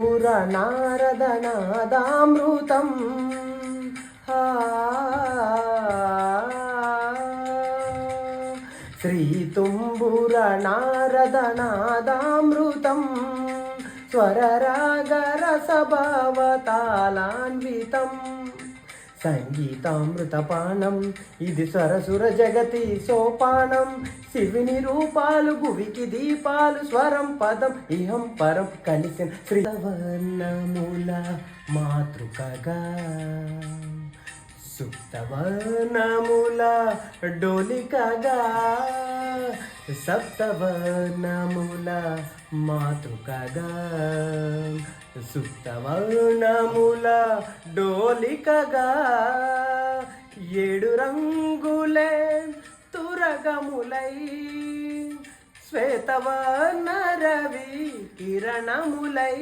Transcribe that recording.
పురనారదనాదామృతం శ్రీ తుంబుర నారదనాదామృతం స్వరరాగరసభావతాళాన్వితం సంగీతామృతపానం ఇది స్వరసుర జగతి సోపానం శివుని రూపాలు భువికి దీపాలు స్వరం పదం ఇహం పరం కలిసిన శ్రీవర్ణముల మాతృకగా సుప్తవర్ణముల డోలికగా సప్తవర్ణముల మాతృకగా సుప్తవర్ణముల డోలికగా ఏడు రంగులే తురగములై శ్వేతవర్ణ రవి కిరణములై